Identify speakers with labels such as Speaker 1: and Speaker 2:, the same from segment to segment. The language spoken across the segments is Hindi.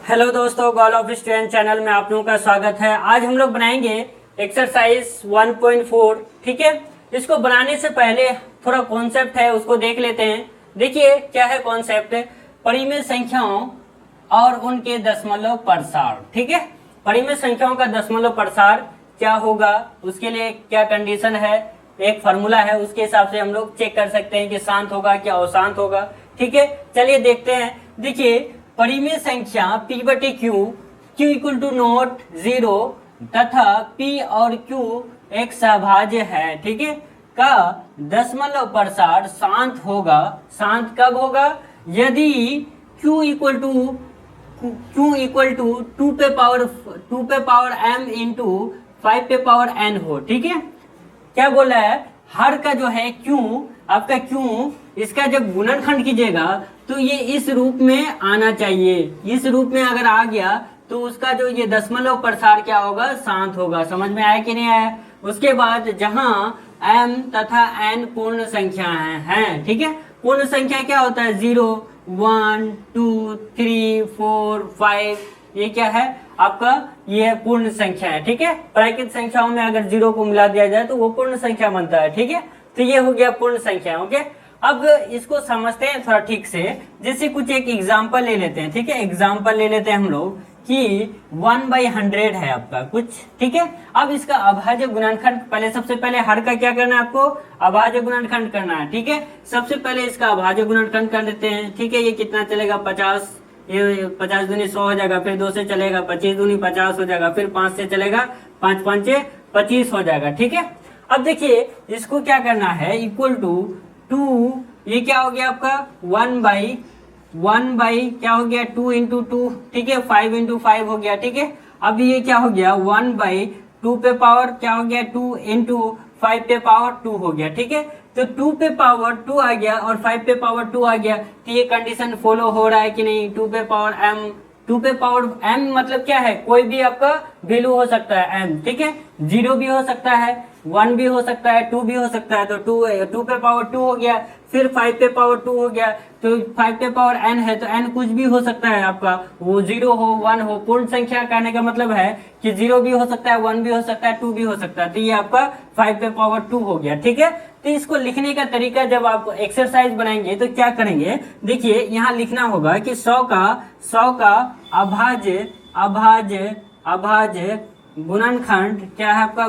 Speaker 1: हेलो दोस्तों, गॉल ऑफ स्टूडेंट चैनल में आप लोगों का स्वागत है। आज हम लोग बनाएंगे एक्सरसाइज 1.4। ठीक है, इसको बनाने से पहले थोड़ा कॉन्सेप्ट है उसको देख लेते हैं। देखिए क्या है कॉन्सेप्ट, परिमेय संख्याओं और उनके दशमलव प्रसार। ठीक है, परिमेय संख्याओं का दशमलव प्रसार क्या होगा, उसके लिए क्या कंडीशन है, एक फार्मूला है, उसके हिसाब से हम लोग चेक कर सकते हैं कि शांत होगा क्या अशांत होगा। ठीक है, चलिए देखते हैं। देखिए परिमेय संख्या P बटे Q इक्वल टू नॉट 0 तथा P और Q एक सभाज्य है। ठीक है, का दशमलव प्रसार शांत होगा। शांत कब होगा? यदि Q इक्वल टू 2 पे पावर m इंटू 5 पे पावर n हो। ठीक है, क्या बोला है, हर का जो है Q, आपका Q, इसका जब गुणनखंड कीजिएगा तो ये इस रूप में आना चाहिए। इस रूप में अगर आ गया तो उसका जो ये दशमलव प्रसार क्या होगा, शांत होगा। समझ में आया कि नहीं आया? उसके बाद जहां m तथा n पूर्ण संख्या हैं, ठीक है, पूर्ण संख्या क्या होता है, 0 1 2 3 4 5, ये क्या है आपका, ये पूर्ण संख्या है। ठीक है, प्राकृत संख्याओं में अगर 0 को मिला दिया जाए तो वो पूर्ण संख्या बनता है। ठीक है, तो ये हो गया पूर्ण संख्या। ओके, अब इसको समझते हैं थोड़ा ठीक से। जैसे कुछ एक एग्जांपल ले लेते हैं। ठीक है, एग्जांपल ले लेते हैं हम लोग कि 1/100 है आपका कुछ। ठीक है, अब इसका अभाज्य गुणनखंड, पहले सबसे पहले हर का क्या करना है आपको, अभाज्य गुणनखंड करना है। ठीक है, सबसे पहले इसका अभाज्य गुणनखंड कर देते हैं। ठीक है, ये कितना चलेगा, 50, ये 50 दूनी 100 हो जाएगा, फिर 2 से चलेगा 25 दूनी 50 हो जाएगा, फिर 5 से चलेगा 5 पंचे 25 हो जाएगा। ठीक है, अब देखिए इसको क्या करना है, इक्वल टू 2, ये क्या हो गया आपका 1 बाई क्या हो गया 2 इंटू 2। ठीक है, 5 इंटू 5 हो गया। ठीक है, अब ये क्या हो गया 1/2 पे पावर क्या हो गया 2 इंटू 5 पे पावर 2 हो गया। ठीक है, तो 2 पे पावर 2 आ गया और 5 पे पावर 2 आ गया, तो ये कंडीशन फॉलो हो रहा है कि नहीं। 2 पे पावर m, 2 पे पावर m मतलब क्या है, कोई भी आपका वैल्यू हो सकता है m। ठीक है, 0 भी हो सकता है, 1 भी हो सकता है, 2 भी हो सकता है, तो 2 पे पावर 2 हो गया, फिर 5 पे पावर 2 हो गया, तो 5 पे पावर n है, तो n कुछ भी हो सकता है आपका, वो 0 हो 1 हो। पूर्ण संख्या कहने का मतलब है कि 0 भी हो सकता है, 1 भी हो सकता है, 2 भी हो सकता है, तो ये आपका 5 पे पावर 2 हो गया। ठीक है, तो इसको लिखने का तरीका जब आप एक्सरसाइज बनाएंगे तो क्या करेंगे, देखिए यहाँ लिखना होगा कि 100 का अभाज्य गुणनखंड क्या है आपका,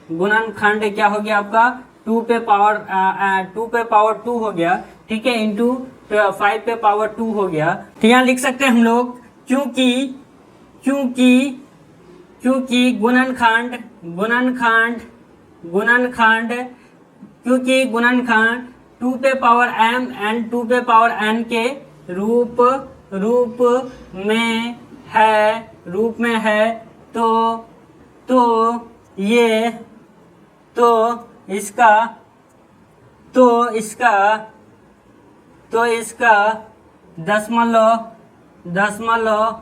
Speaker 1: गुणनखंड क्या हो गया आपका 2 पे पावर 2 हो गया। ठीक है, इंटू 5 पे पावर 2 हो गया। तो यहाँ लिख सकते हैं हम लोग, क्योंकि गुणनखंड क्योंकि गुणनखंड 2 पे पावर m एंड 2 पे पावर n के रूप में है, तो इसका दशमलव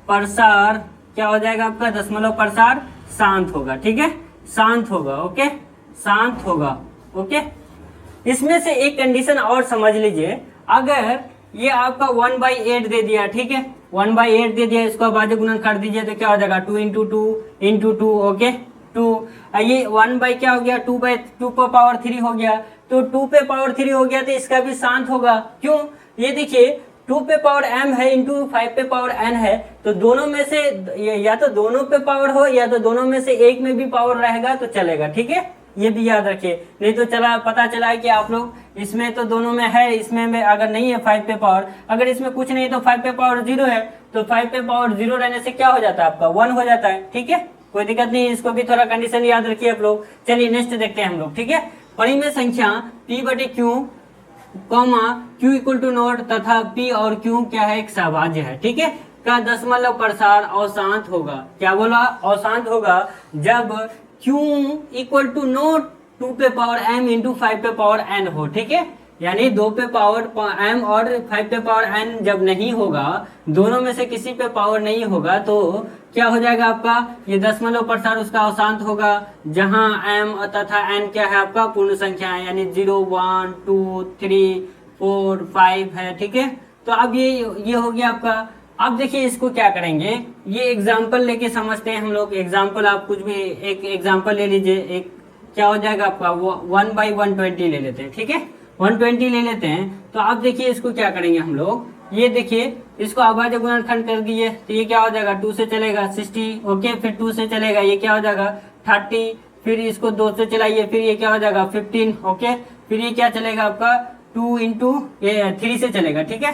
Speaker 1: प्रसार क्या हो जाएगा आपका, दशमलव प्रसार शांत होगा। ठीक है, शांत होगा। ओके, शांत होगा। ओके, इसमें से एक कंडीशन और समझ लीजिए, अगर ये आपका 1/8 दे दिया, ठीक है, 1/8 दे दिया, इसको अभाज्य गुणन कर दीजिए तो क्या हो जाएगा 2 इंटू 2। ओके, 2, ये 1 बाई क्या हो गया 2/2 पे पावर 3 हो गया, तो 2 पे पावर 3 हो गया तो इसका भी शांत होगा। क्यों, ये देखिए 2 पे पावर m है इंटू 5 पे पावर n है, तो दोनों में से या तो दोनों पे पावर हो या तो दोनों में से एक में भी पावर रहेगा तो चलेगा। ठीक है, ये भी याद रखिए, नहीं तो पता चला कि आप लोग इसमें तो दोनों में है, इसमें में अगर नहीं है 5 पे पावर, अगर इसमें कुछ नहीं तो 5 पे पावर 0 है, तो 5 पे पावर 0 रहने से क्या हो जाता है आपका 1 हो जाता है। ठीक है, कोई दिक्कत नहीं, इसको भी थोड़ा कंडीशन याद रखिए आप लोग। चलिए नेक्स्ट देखते हैं हम लोग। ठीक है, परिमेय संख्या P बटे Q Q equal to not तथा P और Q क्या है, एक सभाज्य है। ठीक है, का दशमलव प्रसार अशांत होगा। क्या बोला, अशांत होगा जब Q इक्वल टू नॉट 2 पे पावर m इंटू 5 पे पावर n हो। ठीक है, यानी 2 पे पावर m और 5 पे पावर n जब नहीं होगा, दोनों में से किसी पे पावर नहीं होगा, तो क्या हो जाएगा आपका, ये दशमलव प्रसार उसका अशांत होगा, जहां m तथा n क्या है आपका पूर्ण संख्या है, यानी 0 1 2 3 4 5 है। ठीक है, तो अब ये हो गया आपका अब देखिए इसको क्या करेंगे, ये एग्जाम्पल लेके समझते हैं हम लोग। एग्जाम्पल आप कुछ भी एक एग्जाम्पल ले लीजिए। एक क्या हो जाएगा आपका, 1/120 ले लेते हैं, ठीक है, 120 ले लेते हैं। तो आप देखिए इसको क्या करेंगे हम लोग, ये देखिए इसको अभाज्य गुणनखंड कर दिए, तो ये क्या हो जाएगा, 2 से चलेगा 60, ओके, फिर 2 से चलेगा, ये क्या हो जाएगा 30, फिर इसको 2 से चलाइए, फिर ये क्या हो जाएगा 15, ओके, फिर ये क्या चलेगा आपका 2 इंटू 3 से चलेगा, ठीक है,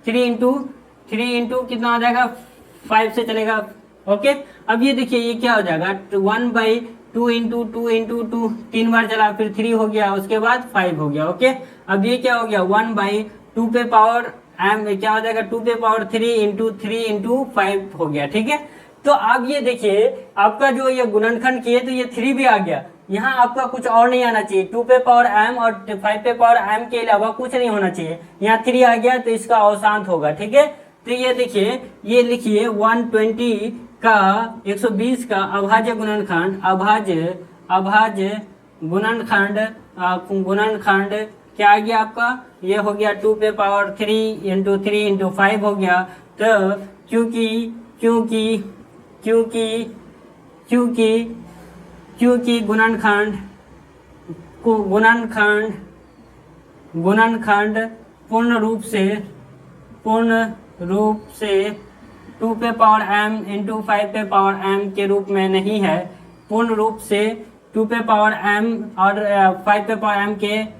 Speaker 1: 3 इंटू कितना हो जाएगा 5 से चलेगा, ओके। अब ये देखिए ये क्या हो जाएगा 1/2 इंटू 2 3 बार चला, फिर 3 हो गया, उसके बाद 5 हो गया, ओके। अब ये क्या हो गया 1/2 पे पावर m क्या हो जाएगा 2 पे पावर 3 इंटू 5 हो गया, ठीक है। तो अब ये देखिए आपका जो ये गुणनखंड किए तो ये 3 भी आ गया, यहाँ आपका कुछ और नहीं आना चाहिए, 2 पे पावर m और 5 पे पावर m के अलावा कुछ नहीं होना चाहिए, यहाँ 3 आ गया तो इसका अवसांत होगा, ठीक है। तो ये देखिए, ये लिखिए 120 का 120 का अभाज्य गुणनखंड, अभाज्य गुणनखंड क्या आ गया आपका, ये हो गया 2 पे पावर 3 इंटू 5 हो गया। तो क्योंकि गुणनखंड पूर्ण रूप से 2 पे पावर m इंटू 5 पे पावर m के रूप में नहीं है, पूर्ण रूप से 2 पे पावर m और 5 पे पावर m के रूप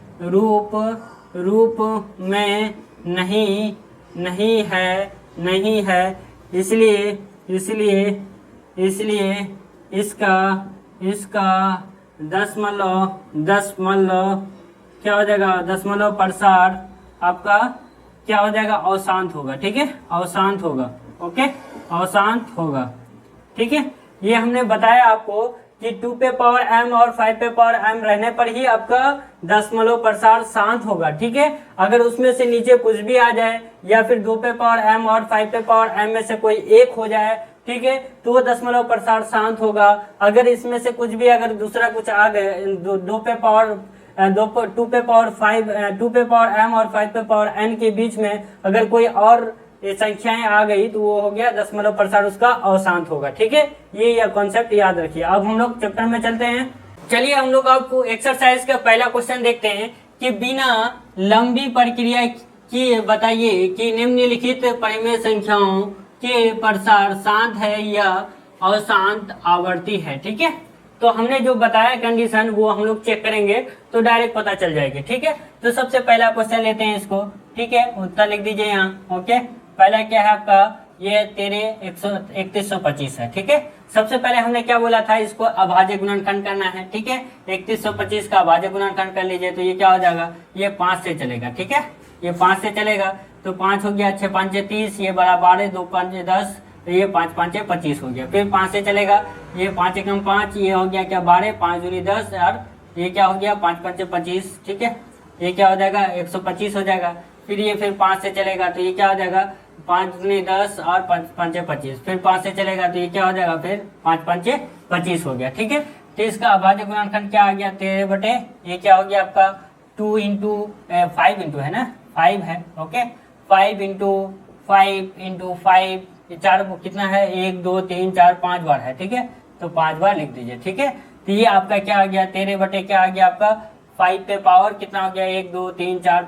Speaker 1: में नहीं है, इसलिए इसका दशमलव क्या हो जाएगा, दशमलव प्रसार आपका क्या हो जाएगा, अवसांत होगा, ठीक है, अवसांत होगा, ओके, अवसांत होगा, ठीक है। ये हमने बताया आपको कि 2 पे पावर m और 5 पे पावर m रहने पर ही आपका दशमलव प्रसार शांत होगा, ठीक है। अगर उसमें से नीचे कुछ भी आ जाए या फिर 2 पे पावर m और 5 पे पावर m में से कोई एक हो जाए, ठीक है, तो वो दशमलव प्रसार शांत होगा। अगर इसमें से कुछ भी अगर दूसरा कुछ आ गए, 2 पे पावर 2 पे पावर 5 2 पे पावर m और 5 पे पावर n के बीच में अगर कोई और ये संख्याएं आ गई तो वो हो गया दशमलव प्रसार, उसका अवसांत होगा, ठीक है। ये कॉन्सेप्ट याद रखिए। अब हम लोग चैप्टर में चलते हैं। चलिए हम लोग आपको एक्सरसाइज का पहला क्वेश्चन देखते हैं कि बिना लंबी प्रक्रिया की बताइए कि निम्नलिखित परिमेय संख्याओं के प्रसार शांत है या अशांत आवर्ती है, ठीक है। तो हमने जो बताया कंडीशन वो हम लोग चेक करेंगे तो डायरेक्ट पता चल जाएगी, ठीक है। तो सबसे पहला क्वेश्चन लेते हैं इसको, ठीक है, उत्तर लिख दीजिए यहाँ, ओके। पहला क्या है आपका, ये 3125 है, ठीक है। सबसे पहले हमने क्या बोला था, इसको अभाज्य गुणनखंड करना है, ठीक है। 3125 का अभाज्य गुणनखंड कर लीजिए तो ये क्या हो जाएगा, ये 5 से चलेगा, ठीक है, ये 5 से चलेगा तो 5 हो गया, 6 5 30, ये बड़ा 12, 2 5 10, तो ये 5 5 25 हो गया। फिर 5 से चलेगा, ये 5 एकम 5, ये हो गया क्या 12, 5 दूनी 10 और ये क्या हो गया 5 5 25, ठीक है, ये क्या हो जाएगा 125 हो जाएगा। फिर ये फिर 5 से चलेगा तो ये क्या हो जाएगा 5 दूनी 10 और 5 5 25, फिर 5 से चलेगा तो ये क्या हो जाएगा फिर 5 5 25 हो गया, ठीक है। तो इसका अभाज्य गुणनखंड क्या आ गया 13 बटे ये क्या हो गया आपका 2 इंटू 5 इंटू है ना 5 है, ओके, 5 इंटू 5 ये 4 कितना है 1 2 3 4 5 बार है, ठीक है, तो 5 बार लिख दीजिए, ठीक है। तो ये आपका क्या आ गया 13 बटे क्या आ गया आपका 5 पे पावर कितना हो गया 1 2 3 4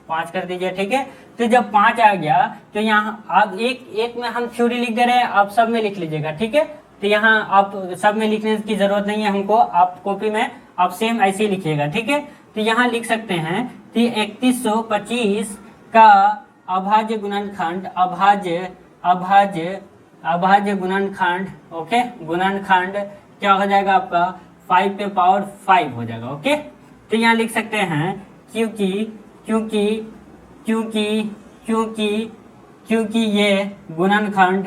Speaker 1: 5 कर दीजिए, ठीक है। तो जब 5 आ गया तो यहाँ आप एक में हम थ्योरी लिख दे रहे हैं, आप सब में लिख लीजिएगा, ठीक है। तो यहाँ आप सब में लिखने की जरूरत नहीं है हमको, आप कॉपी में आप सेम ऐसे ही लिखिएगा, ठीक है। तो यहाँ लिख सकते हैं कि 3125 का अभाज्य गुणनखंड अभाज्य गुणनखंड, ओके, गुणनखंड क्या हो जाएगा आपका 5 पे पावर 5 हो जाएगा, ओके। तो यहाँ लिख सकते हैं क्योंकि ये गुणनखंड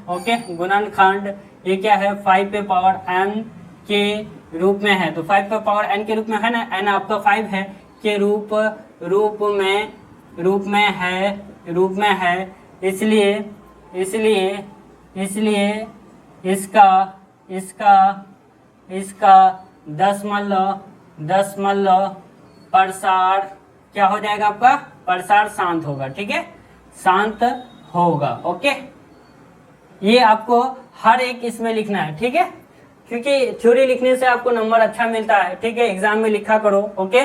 Speaker 1: ओके, गुणनखंड ये क्या है 5 पे पावर n के रूप में है, तो 5 पे पावर n के रूप में है ना, n आपका 5 है के रूप में है, इसलिए इसका दशमलव प्रसार क्या हो जाएगा आपका प्रसार शांत होगा, ठीक है, शांत होगा। ओके, ये आपको हर एक इसमें लिखना है, ठीक है, क्योंकि थ्योरी लिखने से आपको नंबर अच्छा मिलता है, ठीक है, एग्जाम में लिखा करो। ओके,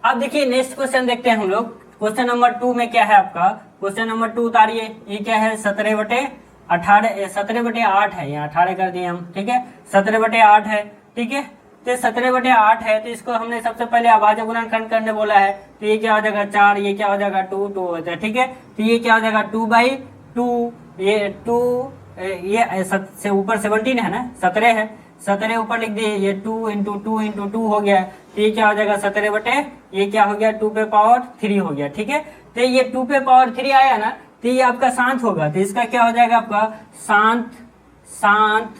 Speaker 1: अब देखिए नेक्स्ट क्वेश्चन देखते हैं हम लोग। क्वेश्चन नंबर 2 में क्या है आपका, क्वेश्चन नंबर 2 उतारिए। ये क्या है, 17/18, 17/8 है, यहाँ 18 कर दिए हम, ठीक है, 17/8 है, ठीक है। तो 17/8 है, तो इसको हमने सबसे पहले अभाज्य गुणनखंड करने बोला है, तो ये क्या हो जाएगा 4, ये क्या हो जाएगा 2, 2 हो जाएगा, ठीक है। तो ये क्या हो जाएगा 2/2, ये 2, ये से ऊपर 17 है ना, 17 है, 17 ऊपर लिख दिए, ये 2 इंटू 2 इंटू 2 हो गया। तो ये क्या हो जाएगा 17 ये क्या हो गया 2 पे पावर 3 हो गया, ठीक है। तो ये 2 पे पावर 3 आया ना, तो ये आपका शांत होगा, तो इसका क्या हो जाएगा आपका शांत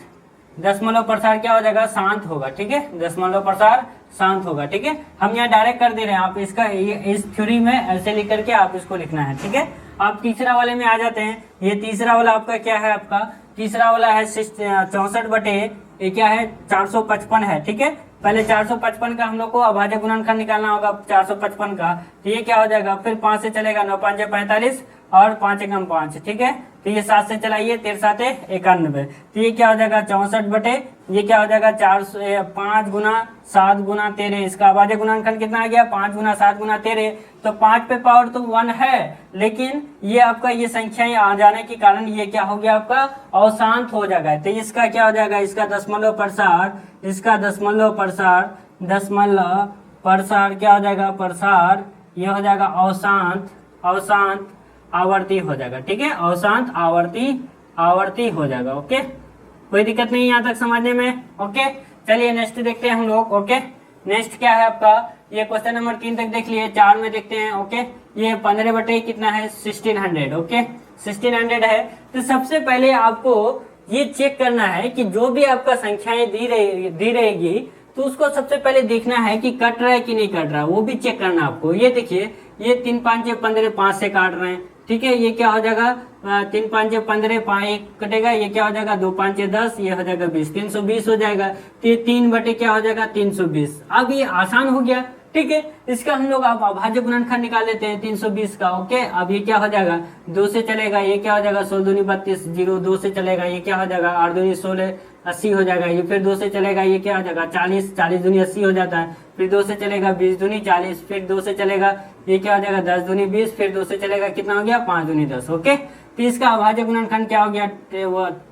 Speaker 1: दशमलव प्रसार क्या हो जाएगा, शांत होगा, ठीक है, दशमलव प्रसार शांत होगा, ठीक है। हम यहाँ डायरेक्ट कर दे रहे हैं, आप इसका इस थ्योरी में ऐसे लिख करके आप इसको लिखना है, ठीक है। आप तीसरा वाले में आ जाते हैं। ये तीसरा वाला आपका क्या है, आपका तीसरा वाला है 64/, ये क्या है 455 है, ठीक है। पहले 455 का हम लोग को अभाज्य गुणनखंड निकालना होगा, 455 का। तो ये क्या हो जाएगा, फिर 5 से चलेगा, 9 5 45 और 5 एकम 5, ठीक है। तो ये 7 से चलाइए, 13 7 91। तो ये क्या हो जाएगा 64/, ये क्या हो जाएगा 5 गुना 7 गुना 13, इसका अभाज्य गुणनखंड कितना आ गया 5 गुना 7 गुना 13। तो 5 पे पावर तो 1 है, लेकिन ये आपका ये संख्याएं आ जाने के कारण ये क्या हो गया आपका अशांत हो जाएगा। तो इसका क्या हो जाएगा, इसका दशमलव प्रसार, इसका दशमलव प्रसार क्या हो जाएगा, प्रसार ये हो जाएगा अशांत आवर्ती हो जाएगा, ठीक है, अशांत आवर्ती हो जाएगा। ओके, कोई दिक्कत नहीं यहाँ तक समझने में। ओके, चलिए नेक्स्ट देखते हैं हम लोग। ओके, नेक्स्ट क्या है आपका, ये क्वेश्चन नंबर 3 तक देख लिए, 4 में देखते हैं। ओके, ये 15 कितना है 1600। ओके, 1600 है। तो सबसे पहले आपको ये चेक करना है कि जो भी आपका संख्याएं दी रहेगी, तो उसको सबसे पहले देखना है कि कट रहा है कि नहीं कट रहा, वो भी चेक करना आपको। ये देखिए, ये 3 5 15 5 से काट रहे हैं, ठीक है। ये क्या हो जाएगा 3 5 15 5 1 कटेगा, ये क्या हो जाएगा 2 5 10, ये हो जाएगा 20, 320 हो जाएगा। तो ये 3 क्या हो जाएगा 320। अब ये आसान हो गया, ठीक है। इसका हम लोग अब अभाज्य गुणनखंड निकाल लेते हैं 320 का। ओके, अब ये क्या हो जाएगा 2 से चलेगा, ये क्या हो जाएगा 16 दूनी 32, 0 2 से चलेगा, ये क्या हो जाएगा 8 दूनी 16 80 हो जाएगा। ये फिर 2 से चलेगा, ये क्या हो जाएगा 40, 40 दूनी 80 हो जाता है। फिर 2 से चलेगा 20 दूनी 40, फिर 2 से चलेगा, ये क्या हो जाएगा 10 दूनी 20, फिर 2 से चलेगा कितना हो गया 5 दूनी 10। ओके, तो इसका अभाज्य गुणनखंड क्या हो गया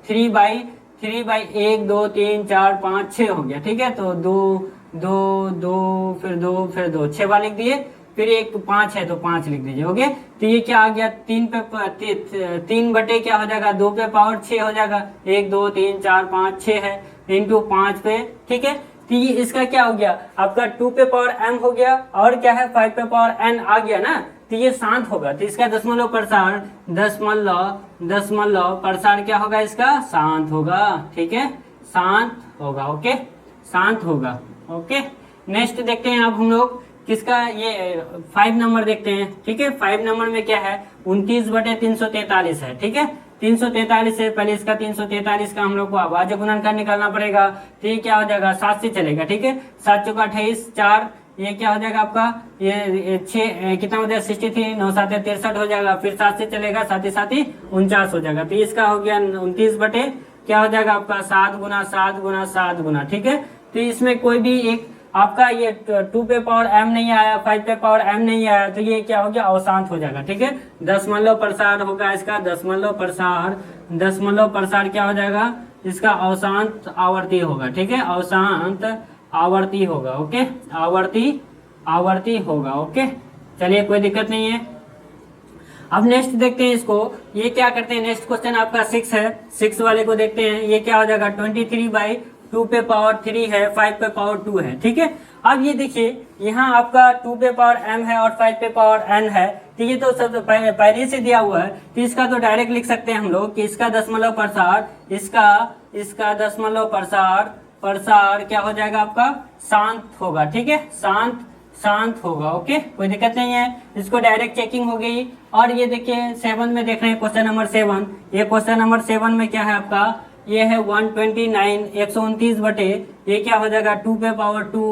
Speaker 1: 3 बाई 1 2 3 4 5 6 हो गया, ठीक है। तो 2 2 2 फिर 2 फिर 2 6 बार लिख दिए, फिर 1 5 है तो 5 लिख दीजिए। ओके, तो ये क्या आ गया 3 बटे क्या हो जाएगा 2 पे पावर 6 हो जाएगा। 1 2 3 4 5 6 है इंटू 5 पे, ठीक है। तो ये इसका क्या हो गया आपका 2 पे पावर m हो गया, और क्या है 5 पे पावर n आ गया ना, तो ये शांत होगा। तो इसका दशमलव प्रसार क्या होगा, इसका शांत होगा, ठीक है, शांत होगा। ओके, शांत होगा। ओके, नेक्स्ट देखते हैं अब हम लोग किसका, ये 5 नंबर देखते हैं, ठीक है। 5 नंबर में क्या है 29/343 है, ठीक है। 343 से पहले इसका 343 का हम लोग को अभाज्य गुणनखंड निकालना पड़ेगा। तो ये क्या हो जाएगा 7 से चलेगा, ठीक है। 7 चौका 28 4, ये क्या हो जाएगा आपका ये 6 कितना हो जाएगा 63, 9 7 63 हो जाएगा। फिर 7 से चलेगा, साथ ही 49 हो जाएगा। तो इसका हो गया 29 बटे क्या हो जाएगा आपका 7 गुना 7 गुना 7 गुना, ठीक है। तो इसमें कोई भी एक आपका ये 2 पे पावर m नहीं आया, 5 पे पावर m नहीं आया, तो ये क्या हो गया अशांत हो जाएगा, ठीक है। दशमलव प्रसार होगा इसका, दशमलव प्रसार क्या हो जाएगा इसका अशांत आवर्ती होगा, ठीक है, अशांत आवर्ती होगा। ओके, आवर्ती होगा। ओके, चलिए कोई दिक्कत नहीं है। अब नेक्स्ट देखते हैं इसको, ये क्या करते हैं, नेक्स्ट क्वेश्चन आपका 6 है। 6 वाले को देखते हैं, ये क्या हो जाएगा 23/2 पे पावर 3 है, 5 पे पावर 2 है, ठीक है। अब ये देखिए यहाँ आपका 2 पे पावर m है और 5 पे पावर n है, तो ये तो सब पहले से दिया हुआ है। तो इसका तो डायरेक्ट लिख सकते हैं हम लोग कि इसका दशमलव प्रसार, इसका दशमलव प्रसार क्या हो जाएगा आपका शांत होगा, ठीक है, शांत होगा। ओके, कोई दिक्कत नहीं है, इसको डायरेक्ट चेकिंग हो गई। और ये देखिए 7 में देख रहे हैं क्वेश्चन नंबर 7, ये क्वेश्चन नंबर 7 में क्या है आपका, ये है 129 129 बटे ये क्या हो जाएगा 2 पे पावर 2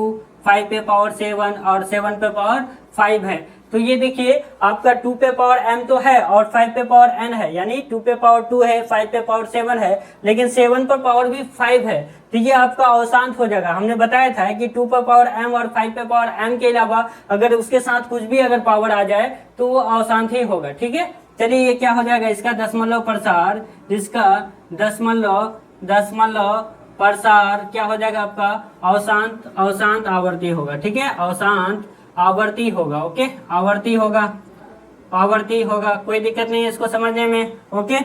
Speaker 1: 5 पे पावर 7 और 7 पे पावर 5 है। तो ये देखिए आपका 2 पे पावर m तो है और 5 पे पावर n है, यानी 2 पे पावर 2 है, 5 पे पावर 7 है, लेकिन 7 पर पावर भी 5 है। तो ये आपका अवशांत हो जाएगा। हमने बताया था कि 2 पे पावर m और 5 पे पावर m के अलावा अगर उसके साथ कुछ भी अगर पावर आ जाए तो वो अवशांत ही होगा। ठीक है, चलिए ये क्या हो जाएगा, इसका दशमलव प्रसार, इसका दशमलव प्रसार क्या हो जाएगा आपका अवशांत आवर्ती होगा। ठीक है, अवशांत आवर्ती होगा। ओके, आवर्ती होगा, कोई दिक्कत नहीं है इसको समझने में। ओके,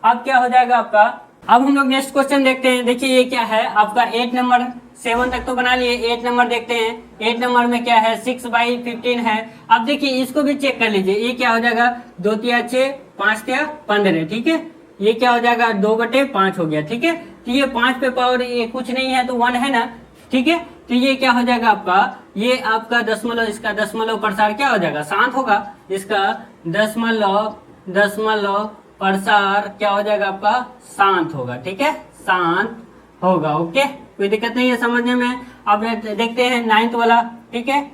Speaker 1: अब क्या हो जाएगा आपका, अब हम लोग नेक्स्ट क्वेश्चन देखते हैं। देखिए ये क्या है आपका 8 नंबर, 7 तक तो बना लिए, 8 नंबर देखते हैं। 8 नंबर में क्या है 6/15 है। अब देखिए इसको भी चेक कर लीजिए, ये क्या हो जाएगा 2 तिया 6, 5 तिया 15। ठीक है, ये क्या हो जाएगा 2/5 हो गया। ठीक है, तो ये 5 पे पावर ये कुछ नहीं है तो 1 है ना। ठीक है, तो ये क्या हो जाएगा आपका, ये आपका दशमलव, इसका दशमलव प्रसार क्या हो जाएगा शांत होगा। इसका दशमलव प्रसार क्या हो जाएगा आपका शांत होगा। ठीक है, शांत होगा। ओके, कोई दिक्कत नहीं है समझने में। अब देखते हैं 9th वाला। ठीक है,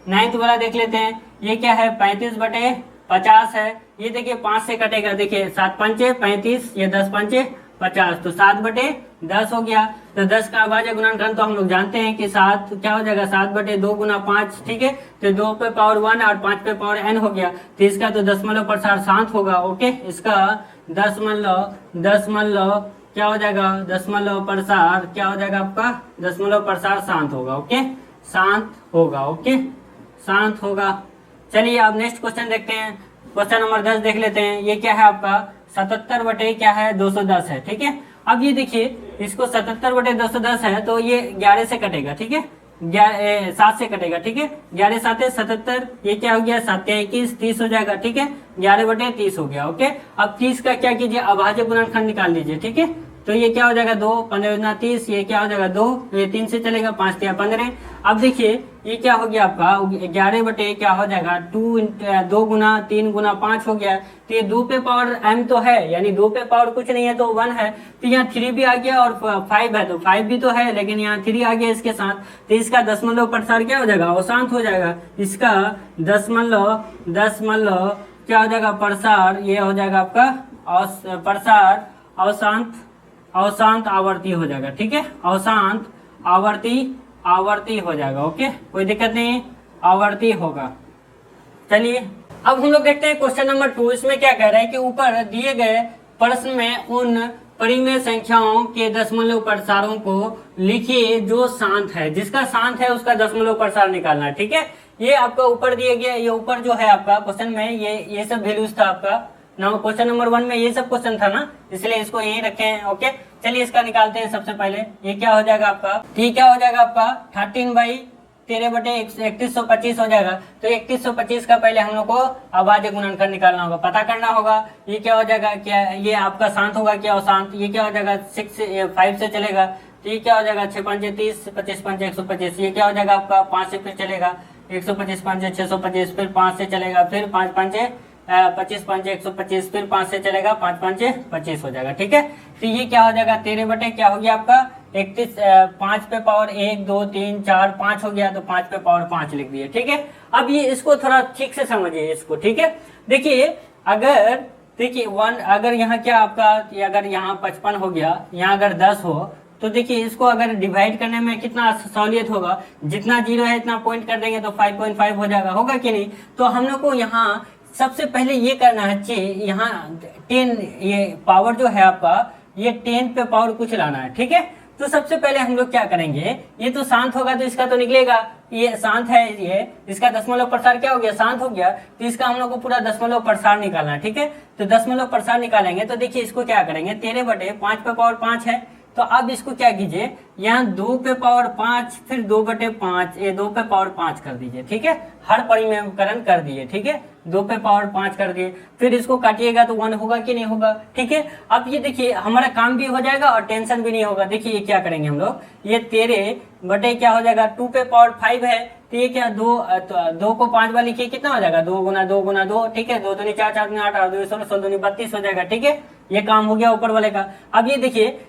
Speaker 1: 9th वाला देख लेते हैं। ये क्या है 35/50 है। ये देखिए 5 से कटेगा, देखिए 7 पंचे 35, ये 10 पंचे 50, तो 7/10 हो गया। तो 10 का अभाज्य गुणनखंड तो हम लोग जानते हैं कि 7 क्या हो जाएगा 7/2 गुना 5। ठीक है, तो 2 पे पावर 1 और 5 पे पावर n हो गया। तो इसका तो दशमलव प्रसार शांत होगा। ओके, इसका दशमलव क्या हो जाएगा, दशमलव प्रसार क्या हो जाएगा आपका, दशमलव प्रसार शांत होगा। ओके, शांत होगा। ओके, शांत होगा। चलिए अब नेक्स्ट क्वेश्चन देखते हैं। क्वेश्चन नंबर 10 देख लेते हैं। ये क्या है आपका 77 क्या है 210 है। ठीक है, अब ये देखिए इसको 77/210 है तो ये 11 से कटेगा। ठीक है, 7 से कटेगा। ठीक है, 11 7 77, ये क्या हो गया 7 21, 30 हो जाएगा। ठीक है, 11/30 हो गया। ओके, अब 30 का क्या कीजिए अभाज्य गुणनखंड निकाल लीजिए। ठीक है, तो ये क्या हो जाएगा 2, 15 30, ये क्या हो जाएगा 2, ये 3 से चलेगा 5 तिया 15। अब देखिए ये क्या हो गया आपका 11 क्या हो जाएगा 2 गुना 3 गुना 5 हो गया। तो ये 2 पे पावर m तो है, यानी 2 पे पावर कुछ नहीं है तो 1 है। तो यहाँ 3 भी आ गया और 5 है तो 5 भी तो है, लेकिन यहाँ 3 आ गया इसके साथ। तो इसका दशमलव प्रसार क्या हो जाएगा अवशांत हो जाएगा। इसका दशमलव क्या हो जाएगा प्रसार, ये हो जाएगा आपका प्रसार अवशांत आवर्ती हो जाएगा। ठीक है, अवशांत आवर्ती हो जाएगा। ओके, कोई दिक्कत नहीं, आवर्ती होगा। चलिए अब हम लोग देखते हैं क्वेश्चन नंबर 2। इसमें क्या कह रहा है कि ऊपर दिए गए प्रश्न में उन परिमेय संख्याओं के दशमलव प्रसारों को लिखिए जो शांत है। जिसका शांत है उसका दशमलव प्रसार निकालना है। ठीक है, ये आपका ऊपर दिया गया, ये ऊपर जो है आपका क्वेश्चन में ये सब वैल्यूज था आपका क्वेश्चन नंबर 1 में ये सब क्वेश्चन था ना, इसलिए इसको यहीं रखे हैं। ओके, चलिए इसका निकालते हैं। सबसे पहले ये क्या हो जाएगा आपका, ठीक क्या हो जाएगा आपका 13/13/3125 हो जाएगा। तो 3125 का पहले हम लोग को अभाज्य गुणनखंड निकालना होगा, पता करना होगा। ये क्या हो जाएगा, क्या ये आपका शांत होगा क्या अशांत, ये क्या हो जाएगा 5 से चलेगा। तो ये क्या हो जाएगा 6 पंचे 30, 25 पंचे 125। ये क्या हो जाएगा आपका 5 से फिर चलेगा 125 पंचे 625, फिर 5 से चलेगा, फिर 5 पंचे 25 पंचे 125, फिर 5 से चलेगा 5 पंचे 25 हो जाएगा। ठीक है, तो ये क्या हो जाएगा 13 क्या हो गया आपका 31, 5 पे पावर 1 2 3 4 5 हो गया, तो 5 पे पावर 5 लिख दिए। ठीक है, अब ये इसको थोड़ा ठीक से समझिए इसको। ठीक है, देखिए अगर 1 अगर यहाँ क्या आपका अगर यहाँ 55 हो गया, यहाँ अगर 10 हो तो देखिए इसको अगर डिवाइड करने में कितना सहूलियत होगा। जितना जीरो है इतना पॉइंट कर देंगे तो 5.5 हो जाएगा, होगा कि नहीं। तो हम लोग को यहाँ सबसे पहले ये करना है यहाँ 10 ये पावर जो है आपका ये 10 पे पावर कुछ लाना है। ठीक है, तो सबसे पहले हम लोग क्या करेंगे, ये तो शांत होगा तो इसका तो निकलेगा, ये शांत है, ये इसका दशमलव प्रसार क्या हो गया शांत हो गया। तो इसका हम लोग को पूरा दशमलव प्रसार निकालना है। ठीक है, तो दशमलव प्रसार निकालेंगे तो देखिए इसको क्या करेंगे 13/5 पे पावर 5 है। तो अब इसको क्या कीजिए यहाँ 2 पे पावर 5 फिर 2/5 ये 2 पे पावर 5 कर दीजिए। ठीक है, हर परिमेयकरण कर दिए। ठीक है, 2 पे पावर 5 कर दिए, फिर इसको काटिएगा तो 1 होगा कि नहीं होगा। ठीक है, अब ये देखिए हमारा काम भी हो जाएगा और टेंशन भी नहीं होगा। देखिए ये क्या करेंगे हम लोग, ये 13 बटे क्या हो जाएगा 2 पे पावर 5 है, तो ये क्या 2 को 5 बार लिखिए, कितना हो जाएगा 2 गुना 2 गुना 2, ठीक है, 2 दूनी 4, 4 दूनी 8, 8 दूनी 16, 16 दूनी 32 हो जाएगा, ठीक है। ये काम हो गया ऊपर वाले का। अब ये देखिए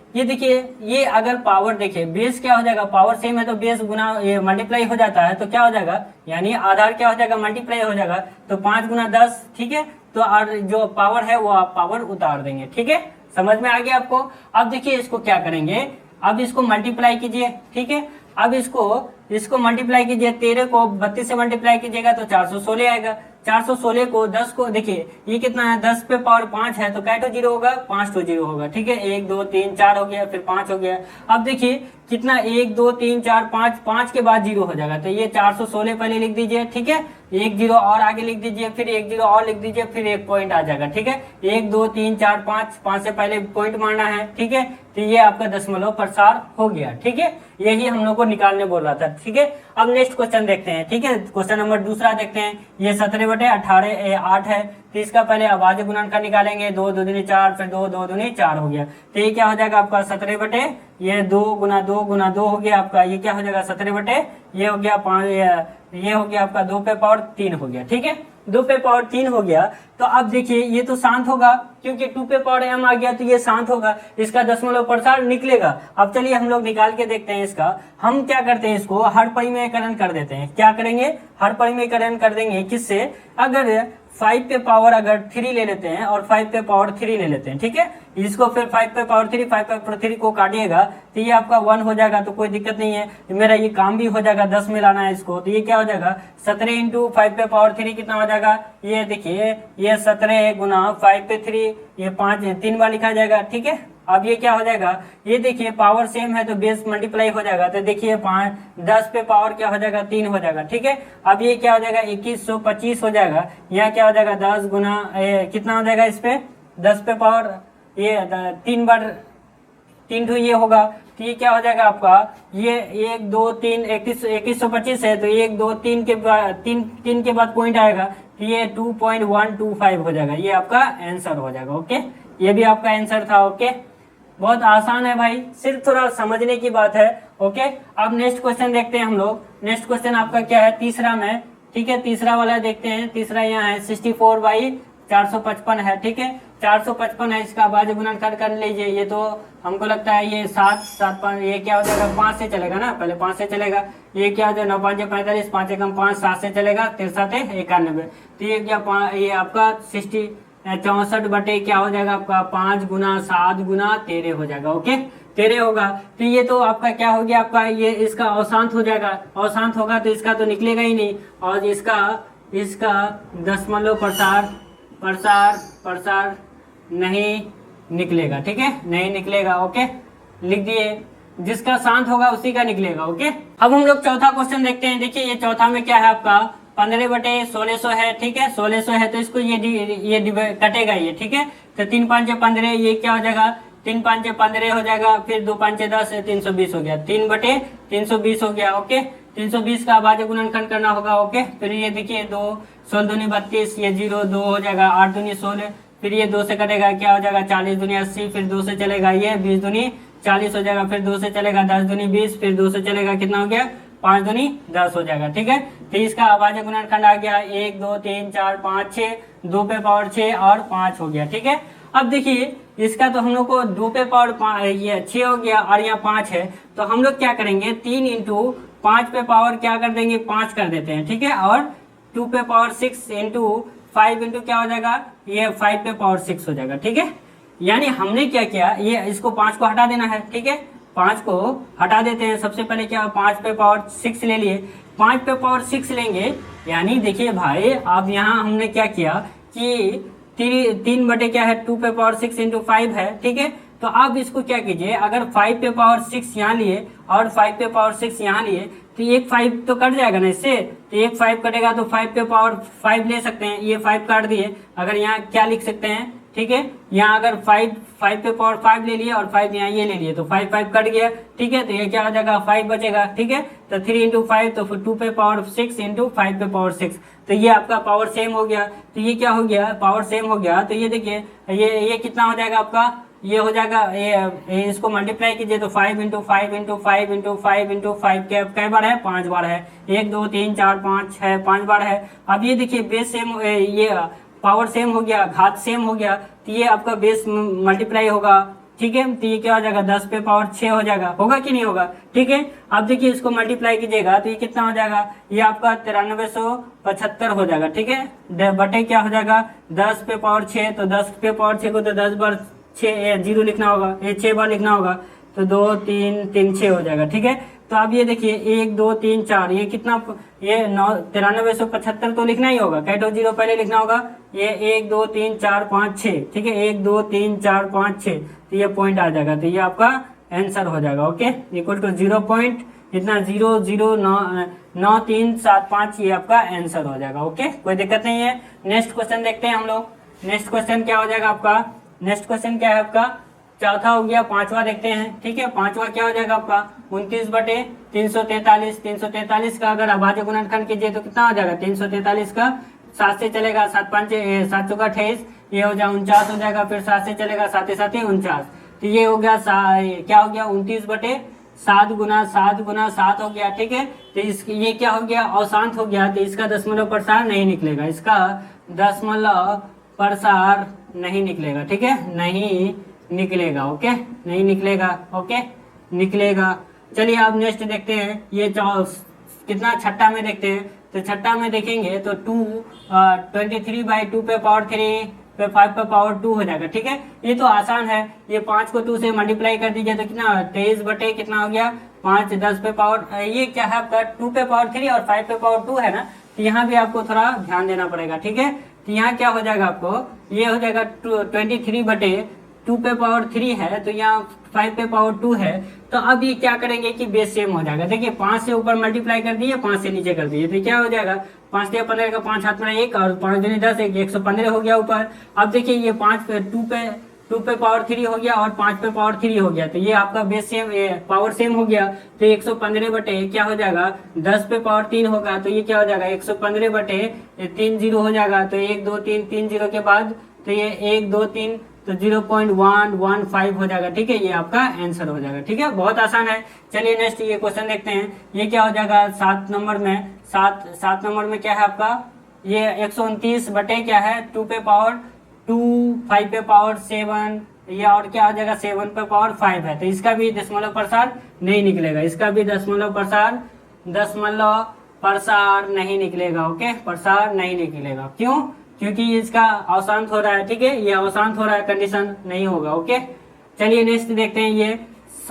Speaker 1: ये अगर पावर देखिए बेस क्या हो जाएगा, पावर सेम है तो बेस गुना ये मल्टीप्लाई हो जाता है, तो क्या हो जाएगा यानी आधार क्या हो जाएगा मल्टीप्लाई हो जाएगा, तो 5 गुना 10, ठीक है। तो और जो पावर है वो आप पावर उतार देंगे, ठीक है, समझ में आ गया आपको। अब देखिए इसको क्या करेंगे, अब इसको मल्टीप्लाई कीजिए, ठीक है। अब इसको मल्टीप्लाई कीजिए, 13 को 32 से मल्टीप्लाई कीजिएगा तो 416 आएगा। 416 को 10 को देखिए ये कितना है, 10 पे पावर 5 है तो कै टू जीरो होगा, 5 टू जीरो होगा, ठीक है। 1 2 3 4 हो गया, फिर 5 हो गया। अब देखिए कितना 1 2 3 4 5, 5 के बाद जीरो हो जाएगा, तो ये 416 पहले लिख दीजिए, ठीक है। 1 जीरो और आगे लिख दीजिए, फिर 1 जीरो और लिख दीजिए, फिर 1 पॉइंट आ जाएगा, ठीक है। 1 2 3 4 5, 5 से पहले पॉइंट मारना है, ठीक है। तो ये आपका दशमलव प्रसार हो गया, ठीक है। यही हम लोग को निकालने बोल रहा था, ठीक है। अब नेक्स्ट क्वेश्चन देखते हैं, ठीक है। क्वेश्चन नंबर दूसरा देखते हैं। ये 17/18 8 है, तो इसका पहले अभाज्य गुणनखंड निकालेंगे। 2 2 दूनी 4, फिर 2 2 दूनी 4 हो गया, तो ये क्या हो जाएगा आपका 17 ये 2 गुना 2 गुना 2 हो गया आपका, ये क्या हो जाएगा 17 ये हो गया 5, ये हो गया आपका 2 पे पावर 3 हो गया, ठीक है। 2 पे पावर 3 हो गया। तो अब देखिए ये तो शांत होगा क्योंकि 2 पे पावर m आ गया, तो ये शांत होगा, इसका दशमलव प्रसार निकलेगा। अब चलिए हम लोग निकाल के देखते हैं इसका। हम क्या करते हैं, इसको हर परिमेयकरण कर देते हैं। क्या करेंगे, हर परिमेयकरण कर देंगे, किससे, अगर 5 पे पावर अगर 3 ले लेते हैं और 5 पे पावर 3 ले लेते हैं, ठीक है। इसको फिर 5 पे पावर 3, 5 पे पावर 3 को काटिएगा तो ये आपका 1 हो जाएगा, तो कोई दिक्कत नहीं है, मेरा ये काम भी हो जाएगा। 10 में लाना है इसको, तो ये क्या हो जाएगा 17 इंटू 5 पे पावर 3 कितना हो जाएगा, ये देखिए ये 17 गुना 5 पे 3, ये 5 3 बार लिखा जाएगा, ठीक है। अब ये क्या हो जाएगा, ये देखिए पावर सेम है तो बेस मल्टीप्लाई हो जाएगा, तो देखिए 10 पे पावर क्या हो जाएगा 3 हो जाएगा, ठीक है। अब ये क्या हो जाएगा 2125 हो जाएगा। यहाँ क्या हो जाएगा 10 गुना कितना हो जाएगा, इस पे 10 पे पावर ये 3 बार 3 ये होगा, तो ये क्या हो जाएगा आपका, ये 1 2 3 2125 है, तो 1 2 3 के बाद 3 के बाद पॉइंट आएगा, तो ये 2.125 हो जाएगा। ये आपका आंसर हो जाएगा, ओके। ये भी आपका आंसर था, ओके। बहुत आसान है भाई, सिर्फ थोड़ा समझने की बात है, ओके। अब नेक्स्ट क्वेश्चन देखते हैं हम लोग। नेक्स्ट क्वेश्चन आपका क्या है, तीसरा में, ठीक है। तीसरा वाला देखते हैं। तीसरा यहाँ है 64/455 है, ठीक है। 455 है, इसका अभाज्य गुणनखंड कर लीजिए। ये तो हमको लगता है ये 7 7 5, ये क्या हो जाएगा 5 से चलेगा ना, पहले 5 से चलेगा। ये क्या हो जाएगा 9 5 45, 5 एकम 5, 7 से चलेगा 63 91, तो ये क्या ये आपका 64 बटे क्या हो जाएगा आपका 5 गुना 7 गुना 13 हो जाएगा, ओके। 13 होगा, तो ये तो आपका क्या हो गया आपका, ये इसका अशांत हो जाएगा। अशांत होगा तो इसका तो निकलेगा ही नहीं, और इसका दशमलव प्रसार नहीं निकलेगा, ठीक है, नहीं निकलेगा, ओके। लिख दिए, जिसका शांत होगा उसी का निकलेगा, ओके। अब हम लोग चौथा क्वेश्चन देखते हैं। देखिए ये चौथा में क्या है आपका 15/1600 है, ठीक है। 1600 है तो इसको ये कटेगा ये, ठीक है। तो 3 5 15, ये क्या हो जाएगा 3 5 15 हो जाएगा, फिर 2 5 10 320 हो गया, 3/320 हो गया, ओके। 320 का अभाज्य गुणनखंड करना होगा, ओके। फिर ये देखिए 2 16 दूनी 32, ये 0 2 हो जाएगा, 8 दूनी 16, फिर ये 2 से कटेगा क्या हो जाएगा 40 दूनी 80, फिर 2 से चलेगा ये 20 दूनी 40 हो जाएगा, फिर 2 से चलेगा 10 दूनी 20, फिर 2 से चलेगा कितना हो गया 5 दूनी 10 हो जाएगा, ठीक है। तो इसका अभाज्य गुणनखंड आ गया 1 2 3 4 5 6, 2 पे पावर 6 और 5 हो गया, ठीक है। अब देखिए इसका तो हम लोग को 2 पे पावर ये 6 हो गया और यहाँ 5 है, तो हम लोग क्या करेंगे 3 इंटू 5 पे पावर क्या कर देंगे 5 कर देते हैं, ठीक है। और 2 पे पावर 6 इंटू 5 इंटू क्या हो जाएगा ये 5 पे पावर 6 हो जाएगा, ठीक है। यानी हमने क्या किया, ये इसको 5 को हटा देना है, ठीक है। 5 को हटा देते हैं। सबसे पहले क्या 5 पे पावर 6 ले लिए, 5 पे पावर 6 लेंगे, यानी देखिए भाई अब यहाँ हमने क्या किया कि 3 बटे क्या है 2 पे पावर 6 इंटू 5 है, ठीक है। तो अब इसको क्या कीजिए, अगर 5 पे पावर 6 यहाँ लिए और 5 पे पावर 6 यहाँ लिए तो एक 5 तो कट जाएगा ना इससे, तो एक 5 कटेगा तो 5 पे पावर 5 ले सकते हैं, ये 5 काट दिए। अगर यहाँ क्या लिख सकते हैं, ठीक है, यहाँ अगर 5 पे पावर 5 ले लिए और 5 यहाँ ये ले लिए तो 5 5 कट गया, ठीक है। तो ये क्या हो जाएगा 5 बचेगा, ठीक है। तो 3 इंटू 5 तो फिर 2 पे पावर 6 इंटू 5 पे पावर 6, तो ये आपका पावर सेम हो गया। तो ये क्या हो गया पावर सेम हो गया, तो ये देखिए ये कितना हो जाएगा आपका ये हो जाएगा ये इसको मल्टीप्लाई कीजिए तो 5 इंटू 5 इंटू 5 इंटू 5 इंटू 5 कै बार है 5 बार है। 1 2 3 4 5 6 5 बार है। अब ये देखिए बेस सेम, ये पावर सेम हो गया, घात सेम हो गया, तो ये आपका बेस मल्टीप्लाई होगा, ठीक है। तो ये क्या हो जाएगा 10 पे पावर 6 हो जाएगा, होगा कि नहीं होगा, ठीक है। अब देखिए इसको मल्टीप्लाई कीजिएगा तो ये कितना हो जाएगा, ये आपका 9375 हो जाएगा, ठीक है। बटे क्या हो जाएगा 10 पे पावर 6, तो 10 पे पावर 6 को तो 10 बार 6 जीरो लिखना होगा, ये 6 बार लिखना होगा, तो 2 3 3 6 हो जाएगा, ठीक है। तो अब ये देखिए 1 2 3 4, ये कितना, ये 9375 तो लिखना ही होगा, कैटो जीरो पहले लिखना होगा, ये 1 2 3 4 5 6, ठीक है, 1 2 3 4 5 6, तो ये पॉइंट आ जाएगा, तो ये आपका आंसर हो जाएगा, ओके। इक्वल टू 0 पॉइंट इतना 0.99375, ये आपका आंसर हो जाएगा, ओके, कोई दिक्कत नहीं है। नेक्स्ट क्वेश्चन देखते हैं हम लोग। नेक्स्ट क्वेश्चन क्या हो जाएगा आपका, नेक्स्ट क्वेश्चन क्या है आपका, चौथा हो गया, पांचवा देखते हैं, ठीक है। पांचवा क्या हो जाएगा आपका 29 बटे 343। 343 का अगर अभाज्य गुणनखंड कीजिए तो कितना हो जाएगा, 343 का 7 से चलेगा, 7 5 7 चौका 28, ये हो जाएगा 49 हो जाएगा, फिर 7 से चलेगा, 7 7 49, तो ये हो गया क्या हो गया 29 बटे 7 गुना 7 गुना 7 हो गया, ठीक है। तो ये क्या हो गया अशांत हो गया, तो इसका दशमलव प्रसार नहीं निकलेगा, इसका दशमलव प्रसार नहीं निकलेगा, ठीक है, नहीं निकलेगा, ओके, नहीं निकलेगा, ओके, निकलेगा। चलिए अब नेक्स्ट देखते हैं, ये कितना छठा में देखते हैं। तो छठा में देखेंगे तो 23/2 पे पावर 3 पे 5 पे पावर 2 हो जाएगा, ठीक है। ये तो आसान है, ये 5 को 2 से मल्टीप्लाई कर दीजिए तो कितना 23 बटे कितना हो गया 5 10 पे पावर, ये क्या है आपका 2 पे पावर 3 और 5 पे पावर 2 है ना, तो यहाँ भी आपको थोड़ा ध्यान देना पड़ेगा, ठीक है। तो यहाँ क्या हो जाएगा आपको, ये हो जाएगा 23 बटे 2 पे पावर 3 है, तो यहाँ 5 पे पावर 2 है। तो अब ये क्या करेंगे कि बेस सेम हो जाएगा, देखिए 5 से ऊपर मल्टीप्लाई कर दिए, 5 से नीचे कर दिए, तो क्या हो जाएगा 5 या 15 का 5 हाथ में 1 और 5 दूनी 10, 115 हो गया ऊपर। अब देखिए ये 2 पे पावर 3 हो गया और 5 पे पावर 3 हो गया, तो ये आपका बेस सेम, पावर सेम हो गया, तो 115 बटे क्या हो जाएगा 10 पे पावर 3 होगा, तो ये क्या हो जाएगा 115 बटे 3 जीरो हो जाएगा, तो 1 2 3 3 जीरो के बाद तो ये 1 2 3 तो 0.115 हो जाएगा, ठीक है, ये आपका आंसर हो जाएगा, ठीक है, बहुत आसान है। चलिए नेक्स्ट ये क्वेश्चन देखते हैं, ये क्या हो जाएगा 7 नंबर में, 7 नंबर में क्या है आपका, ये 129 बटे क्या है 2 पे पावर 2 5 पे पावर 7, या और क्या हो जाएगा 7 पे पावर 5 है, तो इसका भी दशमलव प्रसार नहीं निकलेगा, इसका भी दशमलव प्रसार नहीं निकलेगा, ओके, प्रसार नहीं निकलेगा, क्यों, क्योंकि इसका अशांत हो रहा है, ठीक है, ये अशांत हो रहा है, कंडीशन नहीं होगा, ओके। चलिए नेक्स्ट देखते हैं, ये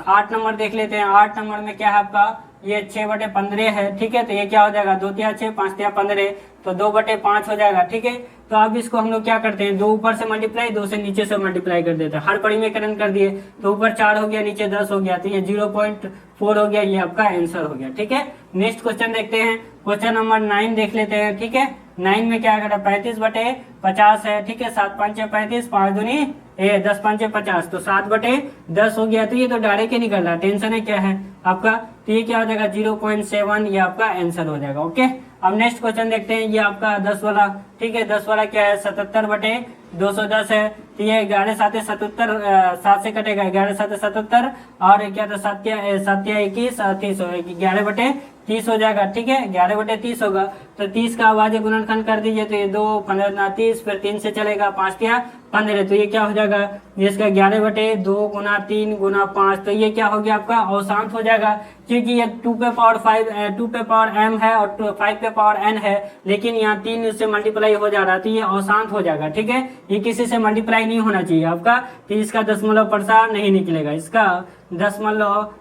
Speaker 1: 8 नंबर देख लेते हैं। 8 नंबर में क्या है आपका, ये 6 बटे 15 है, ठीक है, तो ये क्या हो जाएगा 2 तिया 6 5 तिया 15, तो 2 बटे 5 हो जाएगा, ठीक है। तो अब इसको हम लोग क्या करते हैं, 2 ऊपर से मल्टीप्लाई 2 से नीचे से मल्टीप्लाई कर देते हैं, हर परिमेयकरण कर दिए, तो ऊपर 4 हो गया नीचे 10 हो गया, तो ये 0.4 हो गया, ये आपका आंसर हो गया, ठीक है। नेक्स्ट क्वेश्चन देखते हैं, क्वेश्चन नंबर 9 देख लेते हैं, ठीक है। 9 में क्या करें 35 बटे 50 है, ठीक है, 7 5 35, 5 दूनी 10 5 50, तो 7 बटे 10 हो गया, तो ये तो डायरेक्ट ही निकल रहा है, टेंशन है क्या है आपका, तो ये क्या हो जाएगा 0.7, ये आपका आंसर हो जाएगा, ओके। अब नेक्स्ट क्वेश्चन देखते हैं, ये आपका 10 वाला, ठीक है, 10 वाला क्या है 77 बटे 210 है, तो ये 11 7 77, 7 से कटेगा 11 7 77, और क्या था 7 21 30, 11 बटे 30 हो जाएगा, ठीक है, 11 बटे 30 होगा, तो 30 का अभाज्य गुणनखंड कर दीजिए, तो ये 2 15 30, फिर 3 से चलेगा 5 या 15, तो ये क्या हो जाएगा, इसका 11 बटे 2 गुना 3 गुना 5, तो ये क्या हो गया आपका अशांत हो जाएगा, क्योंकि ये 2 पे पावर 5 2 पे पावर m है और 5 पे पावर n है, लेकिन यहाँ 3 से मल्टीप्लाई हो जा रहा है, तो ये अशांत हो जाएगा, ठीक है, ये किसी से मल्टीप्लाई नहीं होना चाहिए आपका, तो इसका दशमलव प्रसार नहीं निकलेगा, इसका दशमलव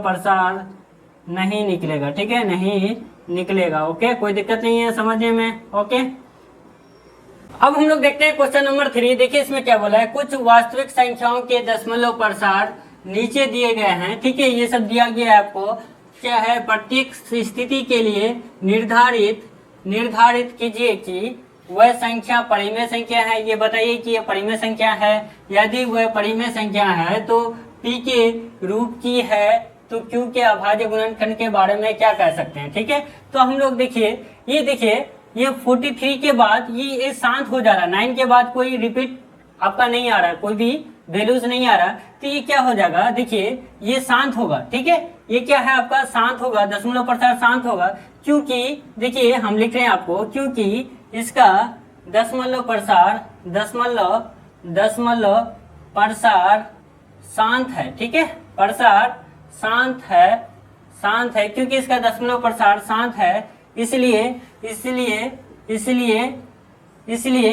Speaker 1: प्रसार नहीं निकलेगा, ठीक है, नहीं निकलेगा, ओके, कोई दिक्कत नहीं है समझने में, ओके। अब हम लोग देखते हैं क्वेश्चन नंबर 3, देखिए इसमें क्या बोला है, कुछ वास्तविक संख्याओं के दशमलव प्रसार नीचे दिए गए हैं, ठीक है, ये सब दिया गया है आपको, क्या है प्रत्येक स्थिति के लिए निर्धारित कीजिए कि वह संख्या परिमेय संख्या है, ये बताइए कि यह परिमेय संख्या है, यदि वह परिमेय संख्या है तो p के रूप की है, तो q के अभाज्य गुणनखंड के बारे में क्या कह सकते हैं, ठीक है। तो हम लोग देखिए ये 43 के बाद ये शांत हो जा रहा है, 9 के बाद कोई रिपीट आपका नहीं आ रहा, कोई भी वैल्यूज नहीं आ रहा, तो ये क्या हो जाएगा, देखिए ये शांत होगा, ठीक है। ये क्या है आपका, शांत होगा, दशमलव प्रसार शांत होगा, क्योंकि देखिए हम लिख रहे हैं आपको, क्योंकि इसका दशमलव प्रसार दशमलव प्रसार शांत है, ठीक है। प्रसार शांत है क्योंकि इसका दशमलव प्रसार शांत है, इसलिए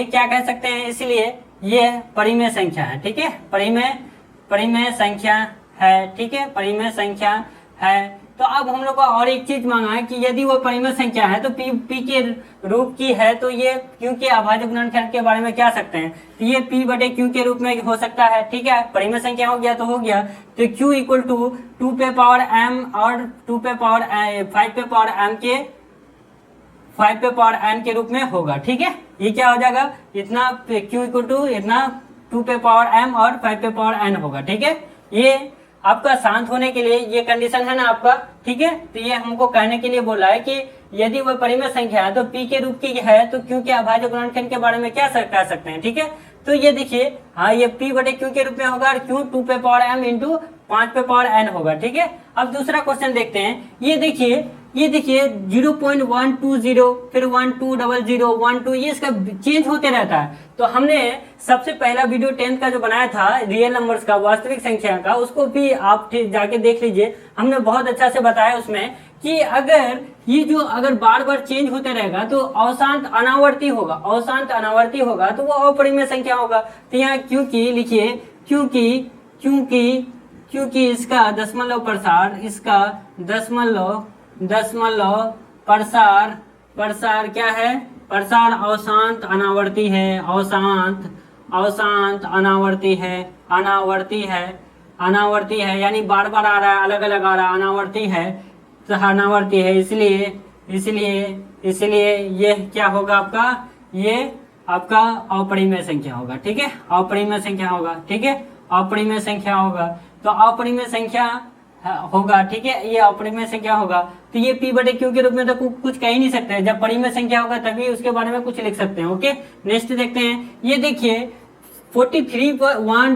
Speaker 1: क्या कह सकते हैं, इसलिए ये परिमेय संख्या है, ठीक है। परिमेय संख्या है, ठीक है, परिमेय संख्या है। तो अब हम लोग को और एक चीज मांगा है कि यदि वो परिमेय संख्या है तो p के रूप की है, तो ये q के अभाज्य गुणनखंड के बारे में क्या सकते हैं, तो ये p बटे q के रूप में हो सकता है, ठीक है। परिमेय संख्या हो गया तो हो गया, तो q इक्वल टू 2 पे पावर m और 2 पे पावर 5 पे पावर n के रूप में होगा, ठीक है। ये क्या हो जाएगा, इतना q इक्वल टू इतना 2 पे पावर m और 5 पे पावर n होगा, ठीक है। ये आपका शांत होने के लिए ये कंडीशन है ना आपका, ठीक है। तो ये हमको कहने के लिए बोला है कि यदि वह परिमेय संख्या है तो p के रूप की है, तो q के अभाज्य गुणनखंड के बारे में क्या कह सकते हैं, ठीक है। तो ये देखिए, हाँ ये p बटे q के रूप में होगा, और q 2 पे पावर m इंटू 5 पे पावर n होगा, ठीक है। अब दूसरा क्वेश्चन देखते हैं, ये देखिए 0.120 फिर 1200 12, ये इसका चेंज होते रहता है। तो हमने सबसे पहला वीडियो 10th का जो बनाया था रियल नंबर्स का, वास्तविक संख्या का, उसको भी आप जाके देख लीजिए। हमने बहुत अच्छा से बताया उसमें कि अगर ये जो अगर बार बार चेंज होते रहेगा तो अशांत अनावर्ती होगा, तो वो अपरिमेय संख्या होगा। तो यहाँ क्योंकि लिखिए, क्योंकि इसका दशमलव प्रसार क्या है, प्रसार अशांत अनावर्ती है, यानी बार बार आ रहा है, अलग अलग आ रहा है, अनावर्ती है, इसलिए ये क्या होगा आपका, ये आपका अपरिमेय संख्या होगा, ठीक है। अपरिमेय संख्या होगा, ठीक है, अपरिमेय संख्या होगा। तो अपरिमेय संख्या होगा, ठीक है, ये अपरिमेय संख्या होगा। तो ये p बटे q के रूप में तो कुछ कह ही नहीं सकते, जब परिमेय संख्या होगा तभी उसके बारे में कुछ लिख सकते हैं। ओके, नेक्स्ट देखते हैं, ये देखिए 43 पर 1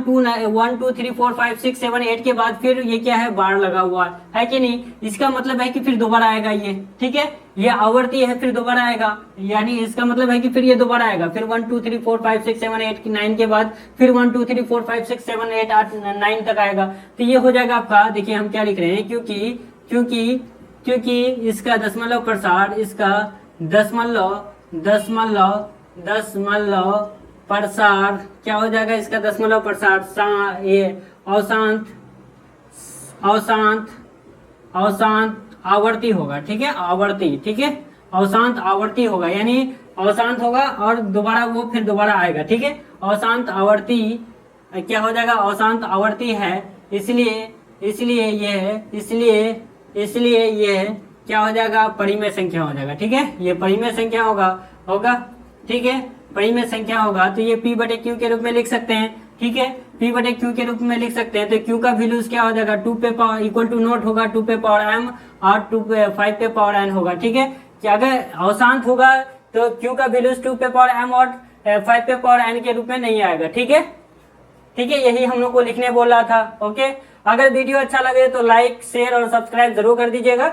Speaker 1: 2 3 4 5 6 7 8 के बाद फिर ये क्या है, बार लगा हुआ है कि नहीं, इसका मतलब है कि फिर दोबारा आएगा ये, ठीक है। ये आवर्ती है, फिर दोबारा आएगा, यानी इसका मतलब है कि फिर ये दोबारा आएगा, फिर 1 2 3 4 5 6 7 8 9 के बाद फिर 1 2 3 4 5 6 7 8 8 9 तक आएगा। तो ये हो जाएगा आपका, देखिए हम क्या लिख रहे हैं, क्योंकि इसका दशमलव प्रसार, इसका दशमलव प्रसार क्या हो जाएगा, इसका दशमलव प्रसार ये अशांत आवर्ती होगा, ठीक है, आवर्ती, ठीक है, अशांत आवर्ती होगा, यानी अशांत होगा और दोबारा वो फिर दोबारा आएगा, ठीक है। अशांत आवर्ती क्या हो जाएगा, अशांत आवर्ती है, इसलिए ये क्या हो जाएगा, परिमेय संख्या हो जाएगा, ठीक है। ये परिमेय संख्या होगा, ठीक है, परिमेय संख्या होगा। तो ये p बटे q के रूप में लिख सकते हैं, ठीक है, p बटे q के रूप में लिख सकते हैं। तो q का वैल्यूज क्या हो जाएगा, 2 पे पावर इक्वल टू नोट होगा 2 पे पावर m और 5 पे पावर n होगा, ठीक है। कि अगर अशांत होगा तो q का वैल्यूज 2 पे पावर m और 5 पे पावर n के रूप में नहीं आएगा, ठीक है, यही हम लोग को लिखने बोल रहा था। ओके, अगर वीडियो अच्छा लगे तो लाइक शेयर और सब्सक्राइब जरूर कर दीजिएगा।